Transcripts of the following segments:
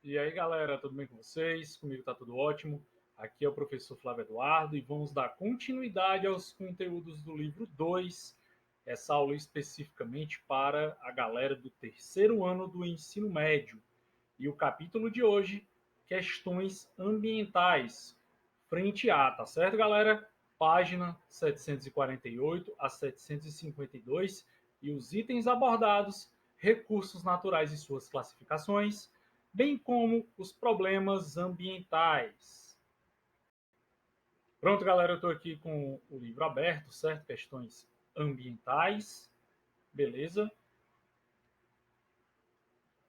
E aí, galera, tudo bem com vocês? Comigo tá tudo ótimo. Aqui é o professor Flávio Eduardo e vamos dar continuidade aos conteúdos do livro 2. Essa aula especificamente para a galera do terceiro ano do ensino médio. E o capítulo de hoje, questões ambientais. Frente A, tá certo, galera? Página 748 a 752 e os itens abordados, recursos naturais e suas classificações, bem como os problemas ambientais. Pronto, galera, eu estou aqui com o livro aberto, certo? Questões ambientais, beleza?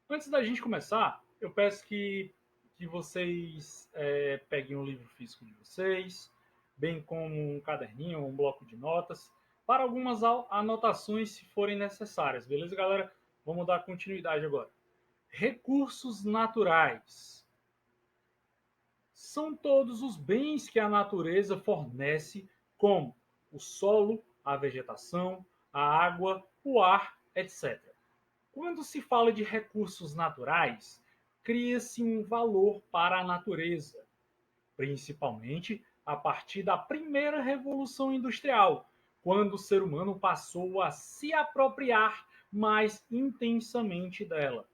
Antes da gente começar, eu peço que vocês peguem o livro físico de vocês, bem como um caderninho, um bloco de notas, para algumas anotações se forem necessárias, beleza, galera? Vamos dar continuidade agora. Recursos naturais são todos os bens que a natureza fornece, como o solo, a vegetação, a água, o ar, etc. Quando se fala de recursos naturais, cria-se um valor para a natureza, principalmente a partir da primeira revolução industrial, quando o ser humano passou a se apropriar mais intensamente dela.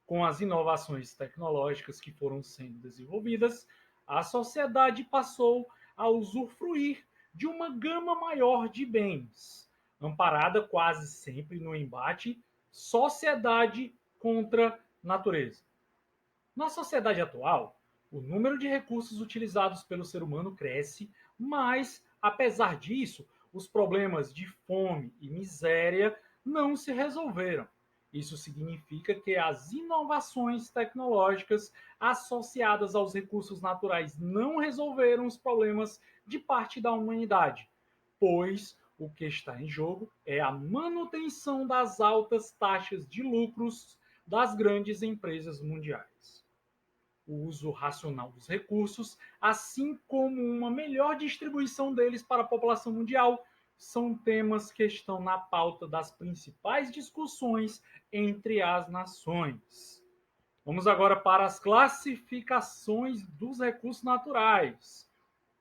Com as inovações tecnológicas que foram sendo desenvolvidas, a sociedade passou a usufruir de uma gama maior de bens, amparada quase sempre no embate sociedade contra natureza. Na sociedade atual, o número de recursos utilizados pelo ser humano cresce, mas, apesar disso, os problemas de fome e miséria não se resolveram. Isso significa que as inovações tecnológicas associadas aos recursos naturais não resolveram os problemas de parte da humanidade, pois o que está em jogo é a manutenção das altas taxas de lucros das grandes empresas mundiais. O uso racional dos recursos, assim como uma melhor distribuição deles para a população mundial, são temas que estão na pauta das principais discussões entre as nações. Vamos agora para as classificações dos recursos naturais.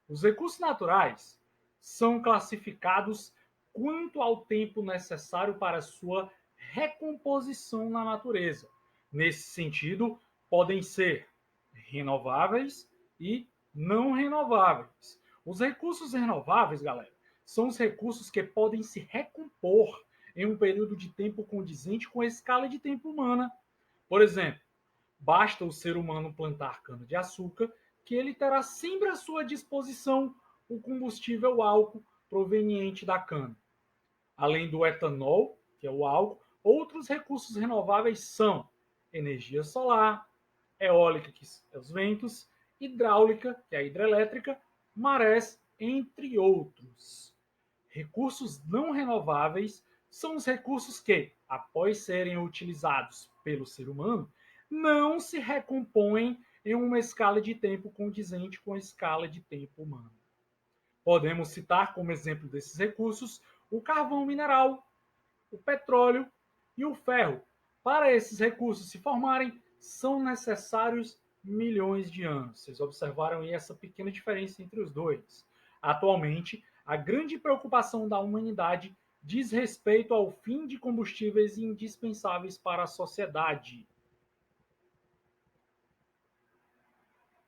Os recursos naturais são classificados quanto ao tempo necessário para sua recomposição na natureza. Nesse sentido, podem ser renováveis e não renováveis. Os recursos renováveis, galera, são os recursos que podem se recompor em um período de tempo condizente com a escala de tempo humana. Por exemplo, basta o ser humano plantar cana-de-açúcar que ele terá sempre à sua disposição o combustível álcool proveniente da cana. Além do etanol, que é o álcool, outros recursos renováveis são energia solar, eólica, que é os ventos, hidráulica, que é a hidrelétrica, marés, entre outros. Recursos não renováveis são os recursos que, após serem utilizados pelo ser humano, não se recompõem em uma escala de tempo condizente com a escala de tempo humana. Podemos citar como exemplo desses recursos o carvão mineral, o petróleo e o ferro. Para esses recursos se formarem, são necessários milhões de anos. Vocês observaram aí essa pequena diferença entre os dois. Atualmente, a grande preocupação da humanidade diz respeito ao fim de combustíveis indispensáveis para a sociedade,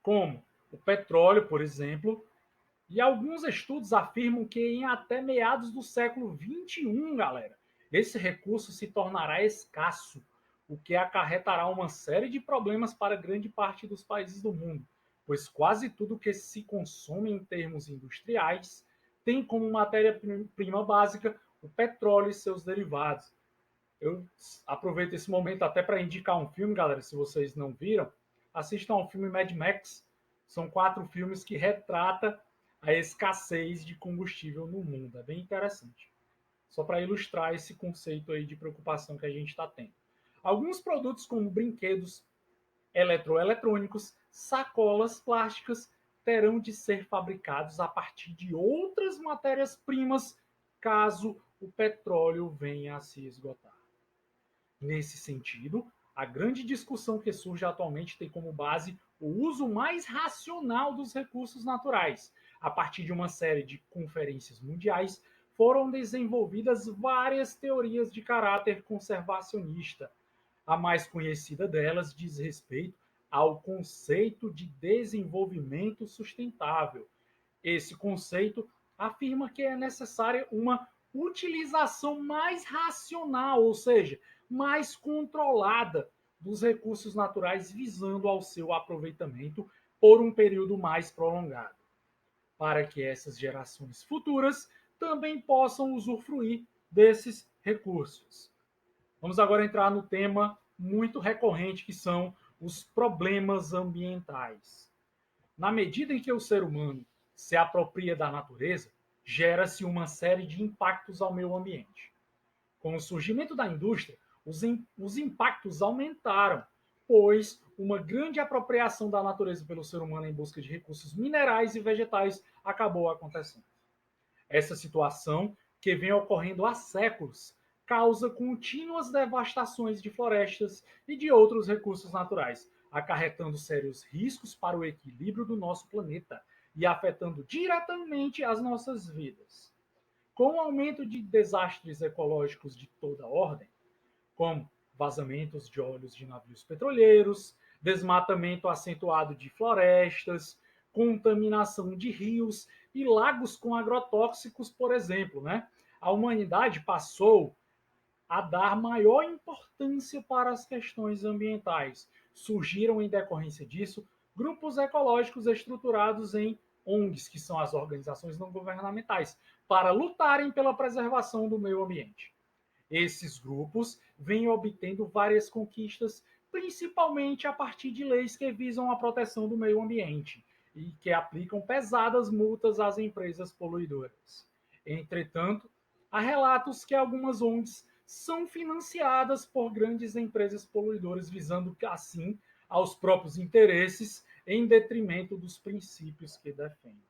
como o petróleo, por exemplo, e alguns estudos afirmam que em até meados do século XXI, galera, esse recurso se tornará escasso, o que acarretará uma série de problemas para grande parte dos países do mundo, pois quase tudo que se consome em termos industriais tem como matéria-prima básica o petróleo e seus derivados. Eu aproveito esse momento até para indicar um filme, galera, se vocês não viram, assistam ao filme Mad Max. São 4 filmes que retrata a escassez de combustível no mundo. É bem interessante. Só para ilustrar esse conceito aí de preocupação que a gente está tendo. Alguns produtos como brinquedos eletroeletrônicos, sacolas plásticas terão de ser fabricados a partir de outras matérias-primas caso o petróleo venha a se esgotar. Nesse sentido, A grande discussão que surge atualmente tem como base o uso mais racional dos recursos naturais. A partir de uma série de conferências mundiais, foram desenvolvidas várias teorias de caráter conservacionista. A mais conhecida delas diz respeito ao conceito de desenvolvimento sustentável. Esse conceito afirma que é necessária uma utilização mais racional, ou seja, mais controlada dos recursos naturais, visando ao seu aproveitamento por um período mais prolongado, para que essas gerações futuras também possam usufruir desses recursos. Vamos agora entrar no tema muito recorrente, que são os problemas ambientais. Na medida em que o ser humano se apropria da natureza, gera-se uma série de impactos ao meio ambiente. Com o surgimento da indústria, os impactos aumentaram, pois uma grande apropriação da natureza pelo ser humano em busca de recursos minerais e vegetais acabou acontecendo. Essa situação, que vem ocorrendo há séculos, causa contínuas devastações de florestas e de outros recursos naturais, acarretando sérios riscos para o equilíbrio do nosso planeta e afetando diretamente as nossas vidas. Com o aumento de desastres ecológicos de toda ordem, como vazamentos de óleos de navios petroleiros, desmatamento acentuado de florestas, contaminação de rios e lagos com agrotóxicos, por exemplo, né? A humanidade passou a dar maior importância para as questões ambientais. Surgiram, em decorrência disso, grupos ecológicos estruturados em ONGs, que são as organizações não governamentais, para lutarem pela preservação do meio ambiente. Esses grupos vêm obtendo várias conquistas, principalmente a partir de leis que visam a proteção do meio ambiente e que aplicam pesadas multas às empresas poluidoras. Entretanto, há relatos que algumas ONGs são financiadas por grandes empresas poluidoras, visando assim aos próprios interesses em detrimento dos princípios que defendem.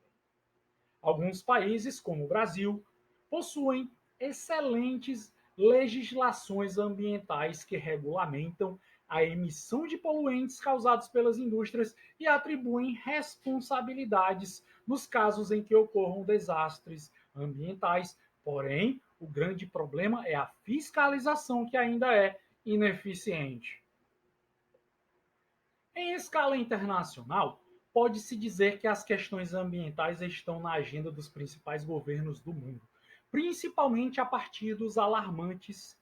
Alguns países, como o Brasil, possuem excelentes legislações ambientais que regulamentam a emissão de poluentes causados pelas indústrias e atribuem responsabilidades nos casos em que ocorram desastres ambientais. Porém, o grande problema é a fiscalização, que ainda é ineficiente. Em escala internacional, pode-se dizer que as questões ambientais estão na agenda dos principais governos do mundo, principalmente a partir dos alarmantes,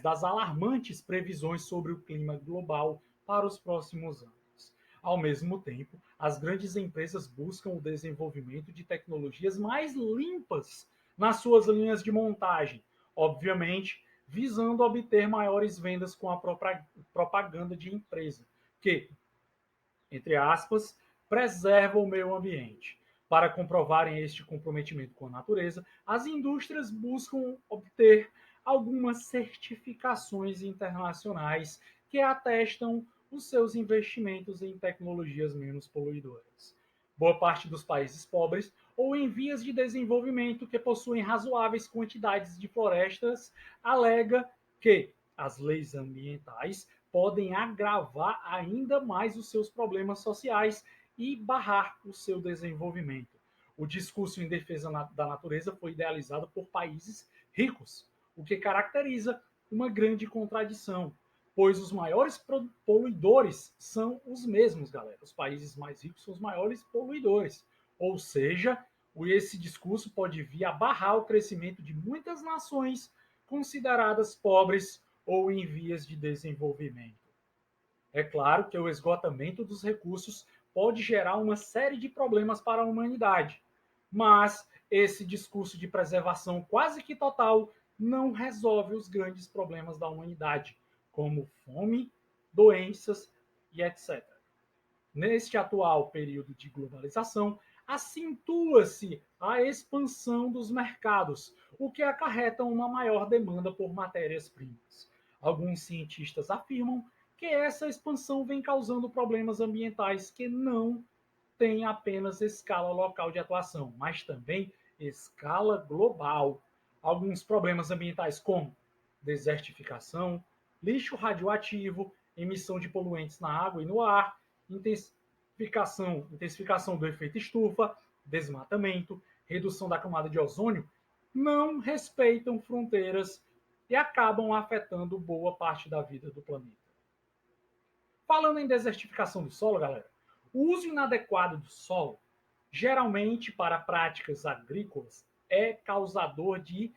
das alarmantes previsões sobre o clima global para os próximos anos. Ao mesmo tempo, as grandes empresas buscam o desenvolvimento de tecnologias mais limpas nas suas linhas de montagem, obviamente visando obter maiores vendas com a propaganda de empresa, que, entre aspas, preserva o meio ambiente. Para comprovarem este comprometimento com a natureza, as indústrias buscam obter algumas certificações internacionais que atestam os seus investimentos em tecnologias menos poluidoras. Boa parte dos países pobres ou em vias de desenvolvimento que possuem razoáveis quantidades de florestas alega que as leis ambientais podem agravar ainda mais os seus problemas sociais e barrar o seu desenvolvimento. O discurso em defesa da natureza foi idealizado por países ricos, o que caracteriza uma grande contradição, pois os maiores poluidores são os mesmos, galera. Os países mais ricos são os maiores poluidores. Ou seja, esse discurso pode vir a barrar o crescimento de muitas nações consideradas pobres ou em vias de desenvolvimento. É claro que o esgotamento dos recursos pode gerar uma série de problemas para a humanidade, mas esse discurso de preservação quase que total não resolve os grandes problemas da humanidade, como fome, doenças e etc. Neste atual período de globalização, acentua-se a expansão dos mercados, o que acarreta uma maior demanda por matérias-primas. Alguns cientistas afirmam que essa expansão vem causando problemas ambientais que não têm apenas escala local de atuação, mas também escala global. Alguns problemas ambientais, como desertificação, lixo radioativo, emissão de poluentes na água e no ar, intensificação do efeito estufa, desmatamento, redução da camada de ozônio, não respeitam fronteiras e acabam afetando boa parte da vida do planeta. Falando em desertificação do solo, galera, o uso inadequado do solo, geralmente para práticas agrícolas, é causador de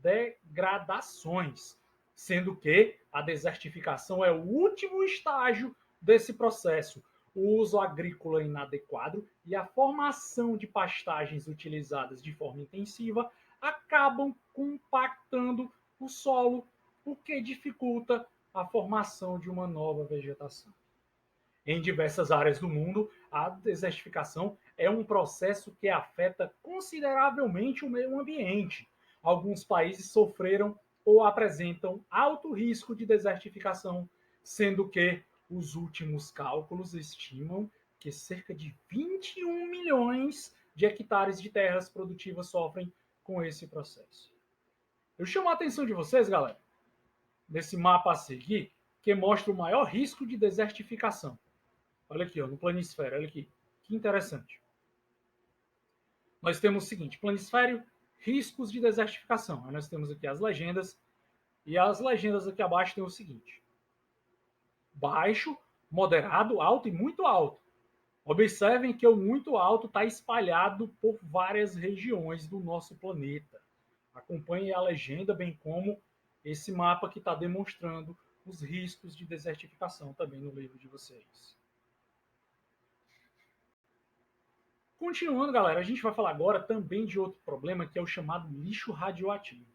degradações, sendo que a desertificação é o último estágio desse processo. O uso agrícola inadequado e a formação de pastagens utilizadas de forma intensiva acabam compactando o solo, o que dificulta a formação de uma nova vegetação. Em diversas áreas do mundo, a desertificação é um processo que afeta consideravelmente o meio ambiente. Alguns países sofreram ou apresentam alto risco de desertificação, sendo que os últimos cálculos estimam que cerca de 21 milhões de hectares de terras produtivas sofrem com esse processo. Eu chamo a atenção de vocês, galera, nesse mapa a seguir, que mostra o maior risco de desertificação. Olha aqui, ó, no planisfério, olha aqui. Que interessante. Nós temos o seguinte, planisfério, riscos de desertificação. Aí nós temos aqui as legendas, e as legendas aqui abaixo tem o seguinte. Baixo, moderado, alto e muito alto. Observem que o muito alto está espalhado por várias regiões do nosso planeta. Acompanhe a legenda, bem como esse mapa que está demonstrando os riscos de desertificação também no livro de vocês. Continuando, galera, a gente vai falar agora também de outro problema que é o chamado lixo radioativo.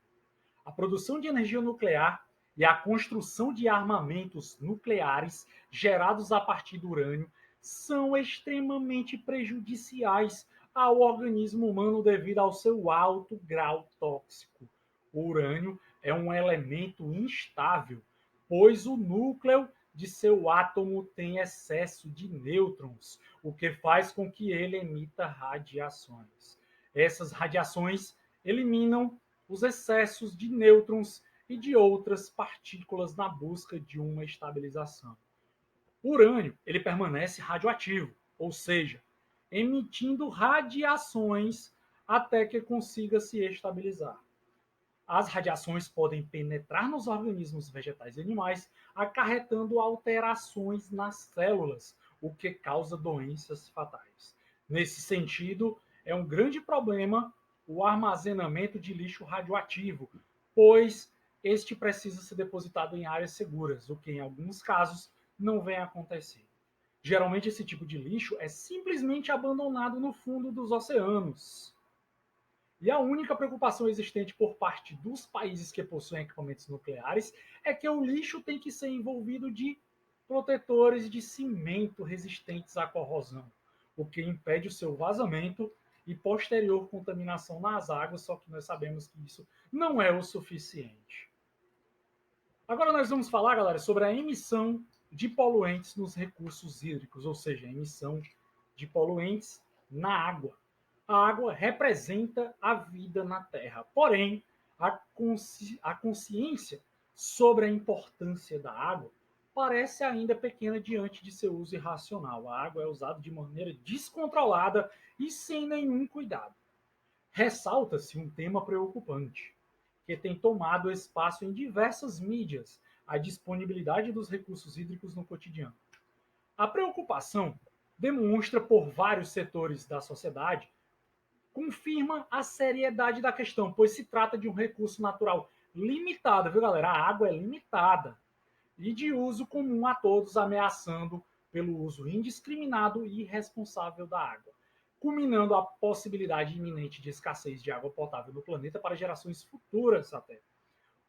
A produção de energia nuclear e a construção de armamentos nucleares gerados a partir do urânio são extremamente prejudiciais ao organismo humano devido ao seu alto grau tóxico. O urânio é um elemento instável, pois o núcleo de seu átomo tem excesso de nêutrons, o que faz com que ele emita radiações. Essas radiações eliminam os excessos de nêutrons e de outras partículas na busca de uma estabilização. O urânio ele permanece radioativo, ou seja, emitindo radiações até que consiga se estabilizar. As radiações podem penetrar nos organismos vegetais e animais, acarretando alterações nas células, o que causa doenças fatais. Nesse sentido, é um grande problema o armazenamento de lixo radioativo, pois este precisa ser depositado em áreas seguras, o que em alguns casos não vem acontecendo. Geralmente esse tipo de lixo é simplesmente abandonado no fundo dos oceanos. E a única preocupação existente por parte dos países que possuem equipamentos nucleares é que o lixo tem que ser envolvido de protetores de cimento resistentes à corrosão, o que impede o seu vazamento e posterior contaminação nas águas, só que nós sabemos que isso não é o suficiente. Agora nós vamos falar, galera, sobre a emissão de poluentes nos recursos hídricos, ou seja, a emissão de poluentes na água. A água representa a vida na Terra. Porém, a consciência sobre a importância da água parece ainda pequena diante de seu uso irracional. A água é usada de maneira descontrolada e sem nenhum cuidado. Ressalta-se um tema preocupante, que tem tomado espaço em diversas mídias, a disponibilidade dos recursos hídricos no cotidiano. A preocupação demonstra por vários setores da sociedade confirma a seriedade da questão, pois se trata de um recurso natural limitado, viu, galera? A água é limitada e de uso comum a todos, ameaçando pelo uso indiscriminado e irresponsável da água, culminando a possibilidade iminente de escassez de água potável no planeta para gerações futuras até.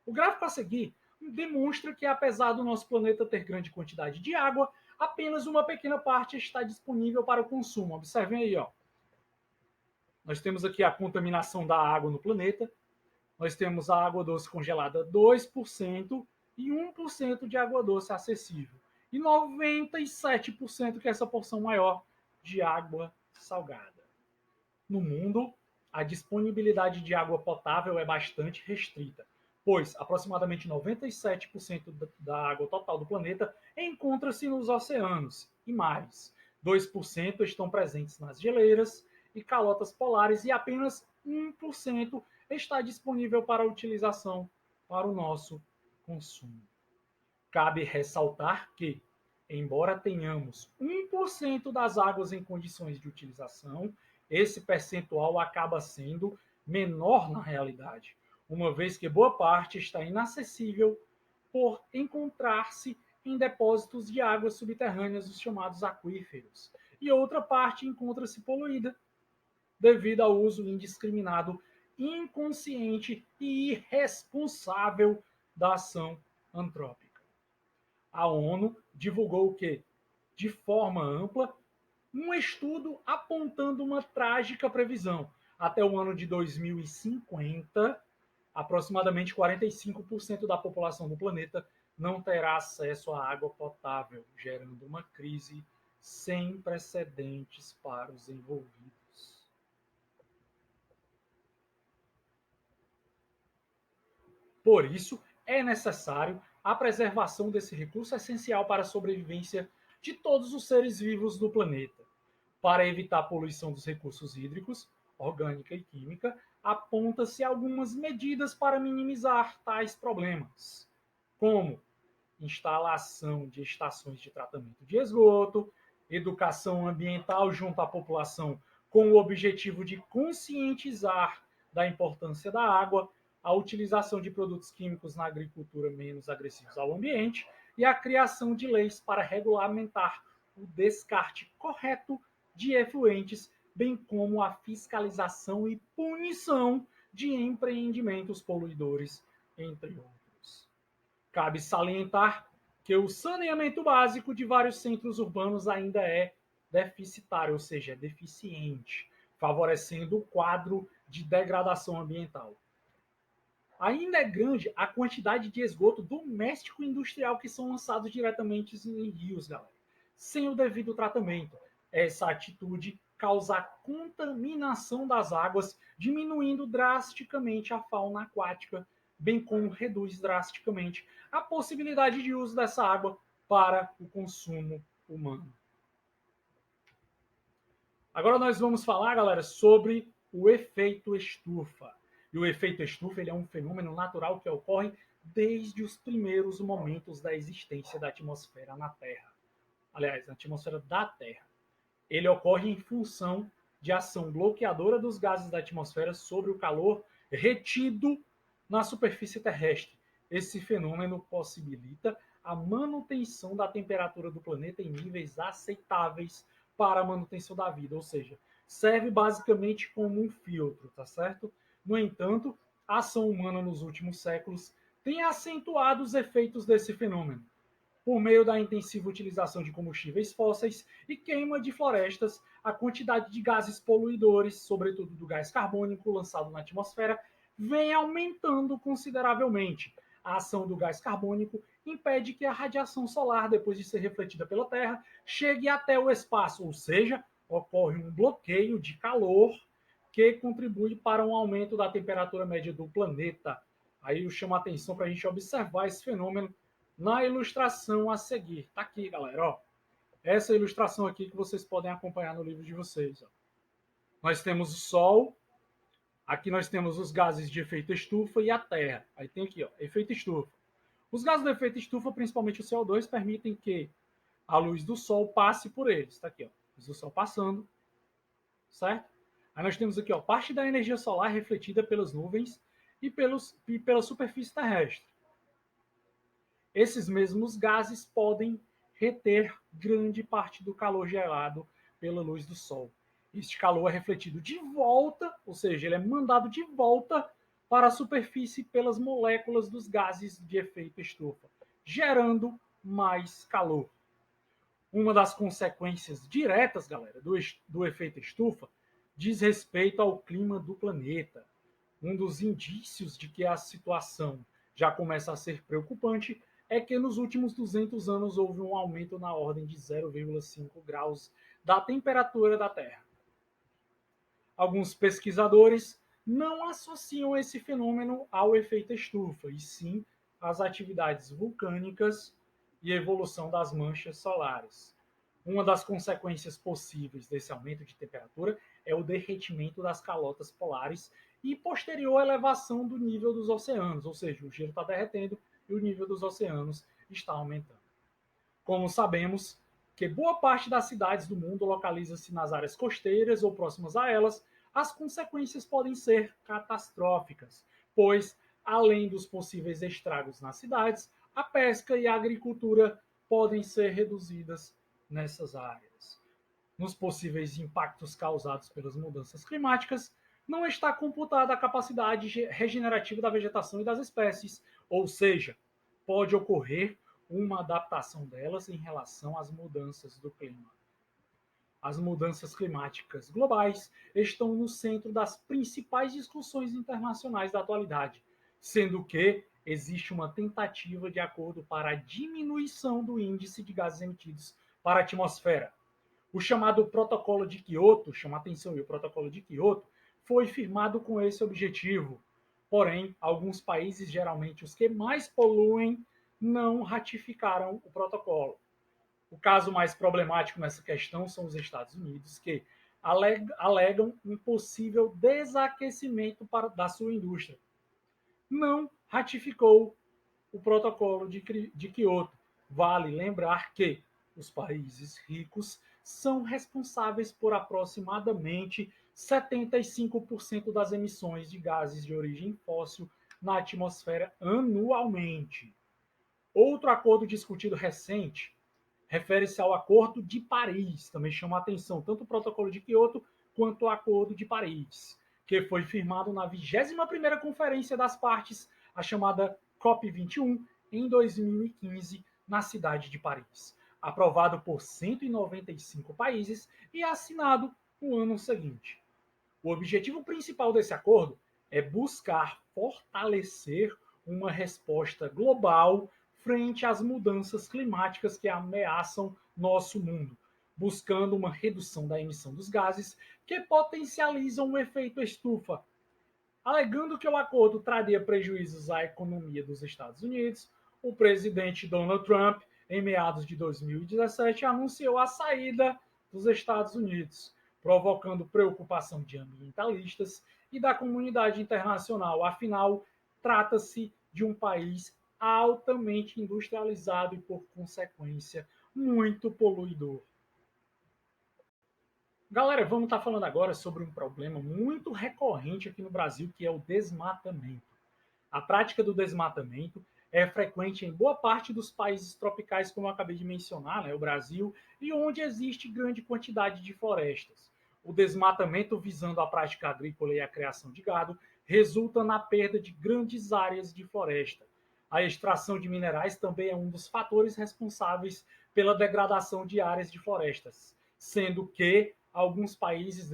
O gráfico a seguir demonstra que, apesar do nosso planeta ter grande quantidade de água, apenas uma pequena parte está disponível para o consumo. Observem aí, ó. Nós temos aqui a contaminação da água no planeta. Nós temos a água doce congelada 2% e 1% de água doce acessível. E 97% que é essa porção maior de água salgada. No mundo, a disponibilidade de água potável é bastante restrita, pois aproximadamente 97% da água total do planeta encontra-se nos oceanos e mares. 2% estão presentes nas geleiras e calotas polares e apenas 1% está disponível para utilização para o nosso consumo. Cabe ressaltar que, embora tenhamos 1% das águas em condições de utilização, esse percentual acaba sendo menor na realidade, uma vez que boa parte está inacessível por encontrar-se em depósitos de águas subterrâneas, os chamados aquíferos, e outra parte encontra-se poluída devido ao uso indiscriminado, inconsciente e irresponsável da ação antrópica. A ONU divulgou que, de forma ampla, um estudo apontando uma trágica previsão. Até o ano de 2050, aproximadamente 45% da população do planeta não terá acesso à água potável, gerando uma crise sem precedentes para os envolvidos. Por isso, é necessário a preservação desse recurso essencial para a sobrevivência de todos os seres vivos do planeta. Para evitar a poluição dos recursos hídricos, orgânica e química, aponta-se algumas medidas para minimizar tais problemas, como instalação de estações de tratamento de esgoto, educação ambiental junto à população com o objetivo de conscientizar da importância da água, a utilização de produtos químicos na agricultura menos agressivos ao ambiente e a criação de leis para regulamentar o descarte correto de efluentes, bem como a fiscalização e punição de empreendimentos poluidores, entre outros. Cabe salientar que o saneamento básico de vários centros urbanos ainda é deficitário, ou seja, é deficiente, favorecendo o quadro de degradação ambiental. Ainda é grande a quantidade de esgoto doméstico e industrial que são lançados diretamente em rios, galera, sem o devido tratamento. Essa atitude causa a contaminação das águas, diminuindo drasticamente a fauna aquática, bem como reduz drasticamente a possibilidade de uso dessa água para o consumo humano. Agora nós vamos falar, galera, sobre o efeito estufa. E o efeito estufa ele é um fenômeno natural que ocorre desde os primeiros momentos da existência da atmosfera na Terra. Aliás, na atmosfera da Terra. Ele ocorre em função de ação bloqueadora dos gases da atmosfera sobre o calor retido na superfície terrestre. Esse fenômeno possibilita a manutenção da temperatura do planeta em níveis aceitáveis para a manutenção da vida, ou seja, serve basicamente como um filtro, tá certo? No entanto, a ação humana nos últimos séculos tem acentuado os efeitos desse fenômeno, por meio da intensiva utilização de combustíveis fósseis e queima de florestas, a quantidade de gases poluidores, sobretudo do gás carbônico lançado na atmosfera, vem aumentando consideravelmente. A ação do gás carbônico impede que a radiação solar, depois de ser refletida pela Terra, chegue até o espaço, ou seja, ocorre um bloqueio de calor que contribui para um aumento da temperatura média do planeta. Aí eu chamo a atenção para a gente observar esse fenômeno na ilustração a seguir. Tá aqui, galera, ó. Essa ilustração aqui que vocês podem acompanhar no livro de vocês. Ó. Nós temos o Sol, aqui nós temos os gases de efeito estufa e a Terra. Aí tem aqui, ó, efeito estufa. Os gases do efeito estufa, principalmente o CO2, permitem que a luz do Sol passe por eles. Está aqui, ó, luz do Sol passando, certo? Aí nós temos aqui, ó, parte da energia solar refletida pelas nuvens e pela superfície terrestre. Esses mesmos gases podem reter grande parte do calor gerado pela luz do Sol. Este calor é refletido de volta, ou seja, ele é mandado de volta para a superfície pelas moléculas dos gases de efeito estufa, gerando mais calor. Uma das consequências diretas, galera, do efeito estufa diz respeito ao clima do planeta. Um dos indícios de que a situação já começa a ser preocupante é que nos últimos 200 anos houve um aumento na ordem de 0,5 graus da temperatura da Terra. Alguns pesquisadores não associam esse fenômeno ao efeito estufa, e sim às atividades vulcânicas e evolução das manchas solares. Uma das consequências possíveis desse aumento de temperatura é o derretimento das calotas polares e posterior elevação do nível dos oceanos, ou seja, o gelo está derretendo e o nível dos oceanos está aumentando. Como sabemos que boa parte das cidades do mundo localiza-se nas áreas costeiras ou próximas a elas, as consequências podem ser catastróficas, pois, além dos possíveis estragos nas cidades, a pesca e a agricultura podem ser reduzidas nessas áreas. Nos possíveis impactos causados pelas mudanças climáticas, não está computada a capacidade regenerativa da vegetação e das espécies, ou seja, pode ocorrer uma adaptação delas em relação às mudanças do clima. As mudanças climáticas globais estão no centro das principais discussões internacionais da atualidade, sendo que existe uma tentativa de acordo para a diminuição do índice de gases emitidos para a atmosfera. O chamado Protocolo de Quioto, chama atenção, e o Protocolo de Quioto foi firmado com esse objetivo. Porém, alguns países, geralmente os que mais poluem, não ratificaram o protocolo. O caso mais problemático nessa questão são os Estados Unidos, que alegam um possível desaquecimento da sua indústria. Não ratificou o protocolo de Quioto. Vale lembrar que os países ricos são responsáveis por aproximadamente 75% das emissões de gases de origem fóssil na atmosfera anualmente. Outro acordo discutido recente refere-se ao Acordo de Paris, também chama a atenção tanto o Protocolo de Quioto quanto o Acordo de Paris, que foi firmado na 21ª Conferência das Partes, a chamada COP21, em 2015, na cidade de Paris, aprovado por 195 países e assinado no ano seguinte. O objetivo principal desse acordo é buscar fortalecer uma resposta global frente às mudanças climáticas que ameaçam nosso mundo, buscando uma redução da emissão dos gases que potencializam o efeito estufa. Alegando que o acordo traria prejuízos à economia dos Estados Unidos, o presidente Donald Trump, em meados de 2017, anunciou a saída dos Estados Unidos, provocando preocupação de ambientalistas e da comunidade internacional. Afinal, trata-se de um país altamente industrializado e, por consequência, muito poluidor. Galera, vamos estar falando agora sobre um problema muito recorrente aqui no Brasil, que é o desmatamento. A prática do desmatamento é frequente em boa parte dos países tropicais, como eu acabei de mencionar, né, o Brasil, e onde existe grande quantidade de florestas. O desmatamento visando a prática agrícola e a criação de gado resulta na perda de grandes áreas de floresta. A extração de minerais também é um dos fatores responsáveis pela degradação de áreas de florestas, sendo que alguns países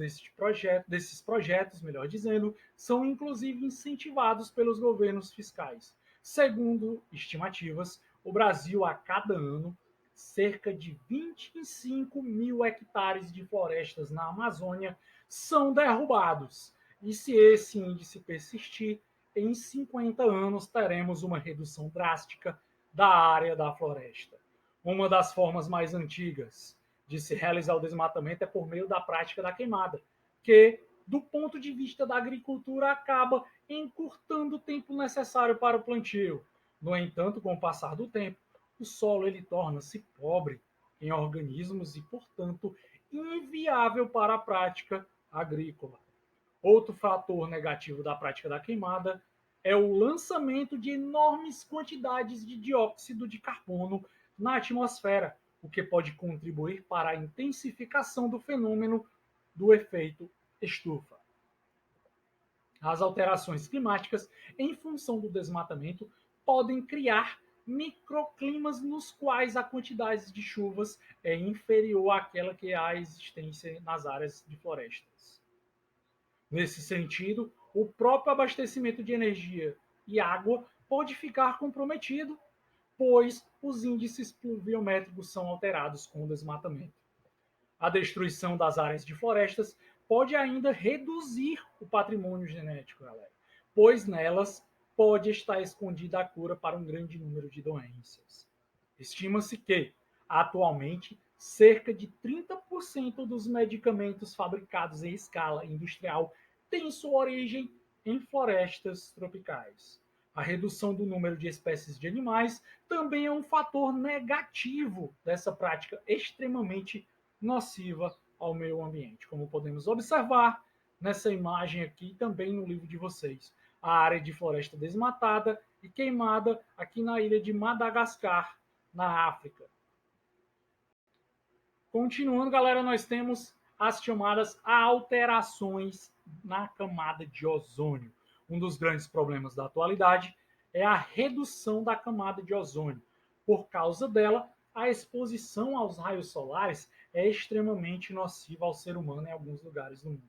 desses projetos, melhor dizendo, são inclusive incentivados pelos governos fiscais. Segundo estimativas, o Brasil, a cada ano, cerca de 25 mil hectares de florestas na Amazônia são derrubados. E se esse índice persistir, em 50 anos teremos uma redução drástica da área da floresta. Uma das formas mais antigas de se realizar o desmatamento é por meio da prática da queimada, que, do ponto de vista da agricultura, acaba encurtando o tempo necessário para o plantio. No entanto, com o passar do tempo, o solo ele torna-se pobre em organismos e, portanto, inviável para a prática agrícola. Outro fator negativo da prática da queimada é o lançamento de enormes quantidades de dióxido de carbono na atmosfera, o que pode contribuir para a intensificação do fenômeno do efeito estufa. As alterações climáticas, em função do desmatamento, podem criar microclimas nos quais a quantidade de chuvas é inferior àquela que há existência nas áreas de florestas. Nesse sentido, o próprio abastecimento de energia e água pode ficar comprometido, pois os índices pluviométricos são alterados com o desmatamento. A destruição das áreas de florestas pode ainda reduzir o patrimônio genético, galera, pois nelas pode estar escondida a cura para um grande número de doenças. Estima-se que, atualmente, cerca de 30% dos medicamentos fabricados em escala industrial têm sua origem em florestas tropicais. A redução do número de espécies de animais também é um fator negativo dessa prática extremamente nociva ao meio ambiente. Como podemos observar nessa imagem aqui, também no livro de vocês, a área de floresta desmatada e queimada aqui na ilha de Madagascar, na África. Continuando, galera, nós temos as chamadas alterações na camada de ozônio. Um dos grandes problemas da atualidade é a redução da camada de ozônio. Por causa dela, a exposição aos raios solares é extremamente nociva ao ser humano em alguns lugares do mundo.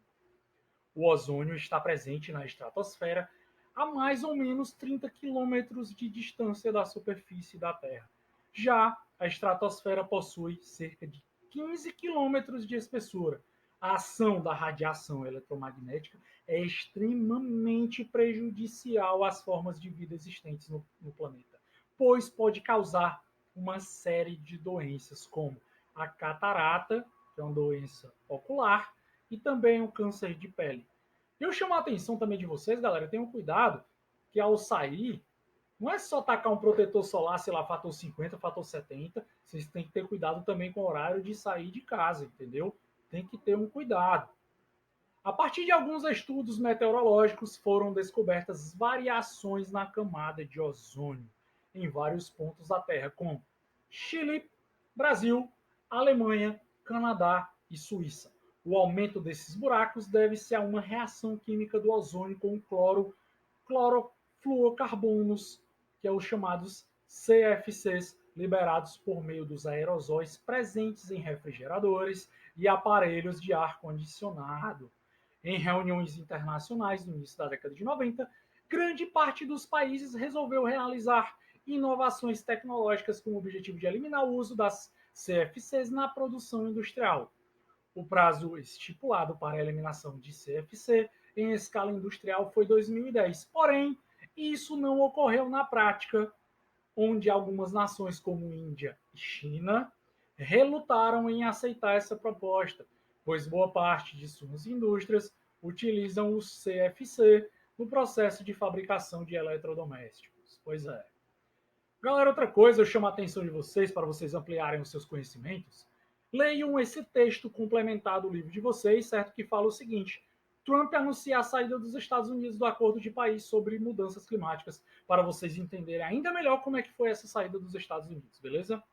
O ozônio está presente na estratosfera a mais ou menos 30 quilômetros de distância da superfície da Terra. Já a estratosfera possui cerca de 15 quilômetros de espessura. A ação da radiação eletromagnética é extremamente prejudicial às formas de vida existentes no planeta, pois pode causar uma série de doenças, como a catarata, que é uma doença ocular, e também o câncer de pele. Eu chamo a atenção também de vocês, galera, tenham cuidado que ao sair, não é só tacar um protetor solar, sei lá, fator 50, fator 70, vocês têm que ter cuidado também com o horário de sair de casa, entendeu? Tem que ter um cuidado. A partir de alguns estudos meteorológicos, foram descobertas variações na camada de ozônio em vários pontos da Terra, como Chile, Brasil, Alemanha, Canadá e Suíça. O aumento desses buracos deve-se a uma reação química do ozônio com o clorofluorcarbonos, que é os chamados CFCs, liberados por meio dos aerosóis presentes em refrigeradores e aparelhos de ar-condicionado. Em reuniões internacionais no início da década de 90, grande parte dos países resolveu realizar inovações tecnológicas com o objetivo de eliminar o uso das CFCs na produção industrial. O prazo estipulado para a eliminação de CFC em escala industrial foi 2010. Porém, isso não ocorreu na prática, onde algumas nações como Índia e China relutaram em aceitar essa proposta, pois boa parte de suas indústrias utilizam o CFC no processo de fabricação de eletrodomésticos. Pois é. Galera, outra coisa, eu chamo a atenção de vocês para vocês ampliarem os seus conhecimentos. Leiam esse texto complementar do livro de vocês, certo? Que fala o seguinte: Trump anuncia a saída dos Estados Unidos do Acordo de Paris sobre mudanças climáticas, para vocês entenderem ainda melhor como é que foi essa saída dos Estados Unidos, beleza?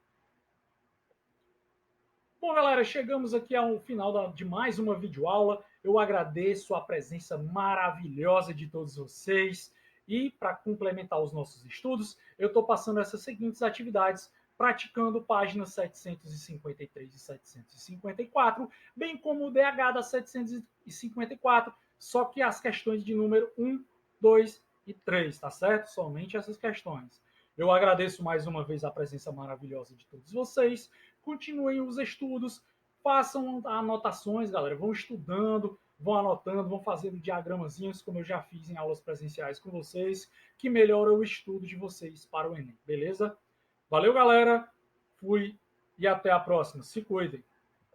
Bom, galera, chegamos aqui ao final de mais uma videoaula. Eu agradeço a presença maravilhosa de todos vocês. E, para complementar os nossos estudos, eu estou passando essas seguintes atividades, praticando páginas 753 e 754, bem como o DH da 754, só que as questões de número 1, 2 e 3, tá certo? Somente essas questões. Eu agradeço mais uma vez a presença maravilhosa de todos vocês. Continuem os estudos, façam anotações, galera. Vão estudando, vão anotando, vão fazendo diagramazinhos, como eu já fiz em aulas presenciais com vocês, que melhora o estudo de vocês para o Enem, beleza? Valeu, galera. Fui e até a próxima. Se cuidem.